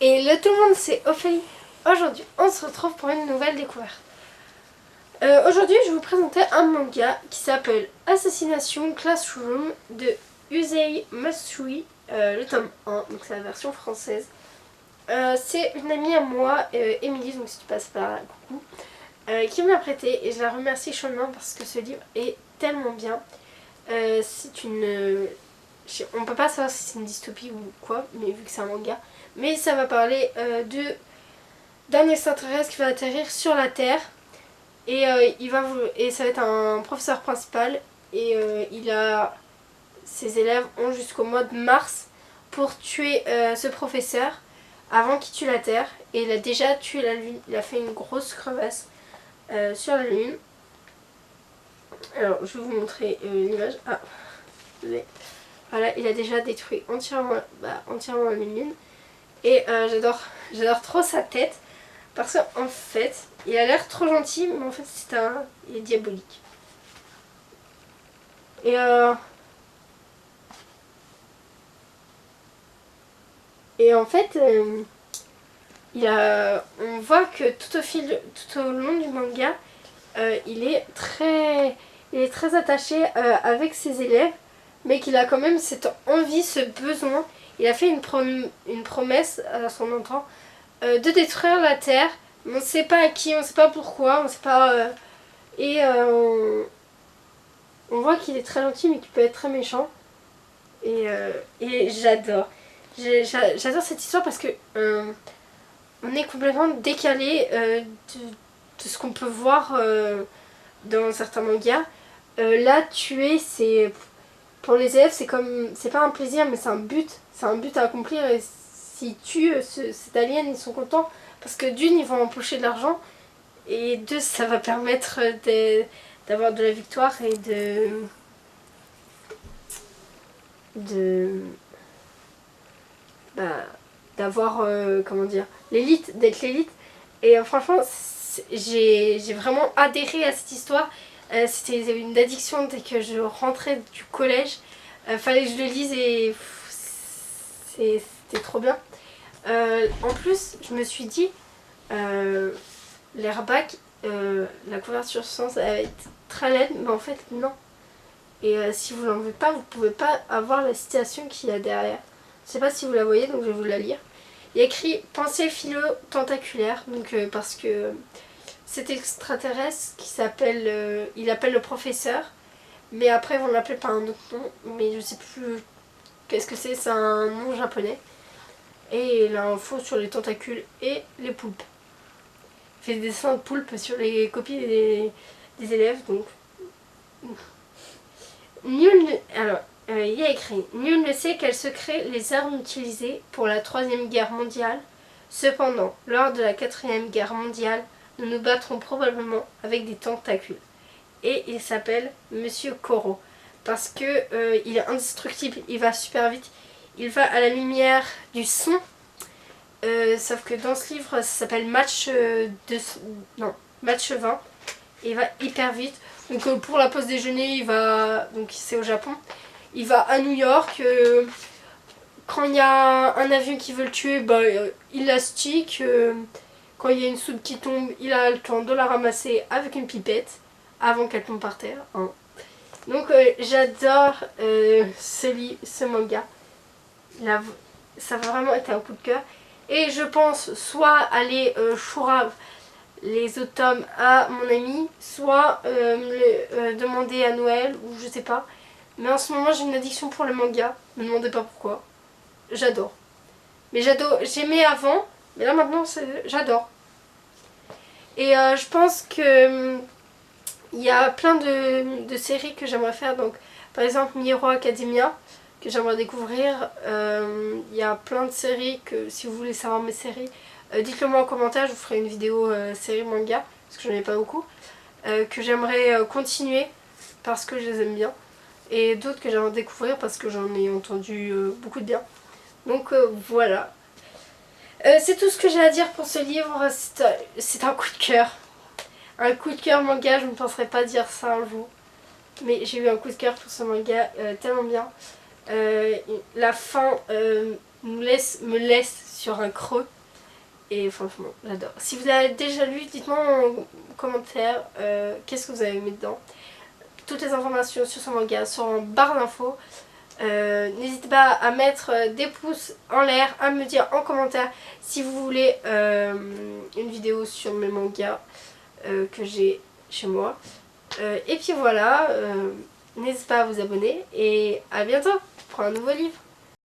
Et là tout le monde, c'est Ophélie. Aujourd'hui, on se retrouve pour une nouvelle découverte. Aujourd'hui, je vais vous présenter un manga qui s'appelle Assassination Classroom de Yusei Matsui, le tome 1, donc c'est la version française. C'est une amie à moi, Émilie, donc si tu passes par là, coucou, qui me l'a prêté et je la remercie chaudement parce que ce livre est tellement bien. C'est une... on peut pas savoir si c'est une dystopie ou quoi, mais vu que c'est un manga. Mais ça va parler d'un extraterrestre qui va atterrir sur la Terre. Et, et ça va être un professeur principal. Et ses élèves ont jusqu'au mois de mars pour tuer ce professeur avant qu'il tue la Terre. Et il a déjà tué la Lune. Il a fait une grosse crevasse sur la Lune. Alors, je vais vous montrer l'image. Ah, voilà, il a déjà détruit entièrement la Lune. Et j'adore trop sa tête. Parce qu'en fait, il a l'air trop gentil, mais en fait, il est diabolique. Et en fait, on voit que tout au long du manga, il est très attaché avec ses élèves, mais qu'il a quand même cette envie, ce besoin. Il a fait une promesse à son enfant de détruire la Terre. On ne sait pas à qui, on ne sait pas pourquoi, on ne sait pas. On voit qu'il est très gentil, mais qu'il peut être très méchant. Et j'adore. J'adore cette histoire parce que on est complètement décalé de ce qu'on peut voir dans certains mangas. Là, tuer, c'est pour les élèves, c'est pas un plaisir, mais c'est un but à accomplir. Et s'ils tuent cet alien, ils sont contents parce que d'une, ils vont empocher de l'argent et deux, ça va permettre d'avoir de la victoire et d'avoir comment dire, d'être l'élite. Et franchement, j'ai vraiment adhéré à cette histoire. C'était une addiction dès que je rentrais du collège. Fallait que je le lise et c'était trop bien. En plus, je me suis dit, l'airback, la couverture sens, elle va être très laide, mais en fait, non. Et si vous l'enlevez pas, vous pouvez pas avoir la citation qu'il y a derrière. Je sais pas si vous la voyez, donc je vais vous la lire. Il y a écrit pensée philo-tentaculaire, donc parce que cet extraterrestre qui s'appelle, il appelle le professeur, mais après ils vont l'appeler par un autre nom, mais je sais plus qu'est-ce que c'est un nom japonais. Et il a info sur les tentacules et les poulpes. Il fait des dessins de poulpes sur les copies des élèves, donc. Il y a écrit « Nul ne sait quels secrets les armes utilisées pour la 3e guerre mondiale. Cependant, lors de la 4e guerre mondiale, nous nous battrons probablement avec des tentacules. » Et il s'appelle Monsieur Koro. Parce que il est indestructible, il va super vite. Il va à la lumière du son. Sauf que dans ce livre, ça s'appelle Match 20. Et il va hyper vite. Donc pour la pause déjeuner, donc c'est au Japon, il va à New York. Quand il y a un avion qui veut le tuer, il la stick. Quand il y a une soupe qui tombe, il a le temps de la ramasser avec une pipette avant qu'elle tombe par terre. Hein. Donc j'adore ce manga. Ça va vraiment être un coup de cœur. Et je pense soit aller Shurave les autres tomes à mon ami, soit demander à Noël, ou je sais pas. Mais en ce moment j'ai une addiction pour le manga, me demandez pas pourquoi. J'adore. Mais j'aimais avant, mais là maintenant j'adore. Et je pense que il y a plein de séries que j'aimerais faire, donc par exemple My Hero Academia, que j'aimerais découvrir. Il y a plein de séries que si vous voulez savoir mes séries, dites-le moi en commentaire, je vous ferai une vidéo série manga, parce que j'en ai pas beaucoup, que j'aimerais continuer parce que je les aime bien, et d'autres que j'aimerais découvrir parce que j'en ai entendu beaucoup de bien. Donc voilà. C'est tout ce que j'ai à dire pour ce livre, c'est un coup de cœur. Un coup de cœur manga, je ne penserais pas dire ça un jour. Mais j'ai eu un coup de cœur pour ce manga tellement bien. La fin me laisse sur un creux. Et franchement, j'adore. Si vous l'avez déjà lu, dites-moi en commentaire qu'est-ce que vous avez mis dedans. Toutes les informations sur ce manga sont en barre d'infos. N'hésitez pas à mettre des pouces en l'air, à me dire en commentaire si vous voulez une vidéo sur mes mangas que j'ai chez moi. Et puis voilà, n'hésitez pas à vous abonner et à bientôt pour un nouveau livre.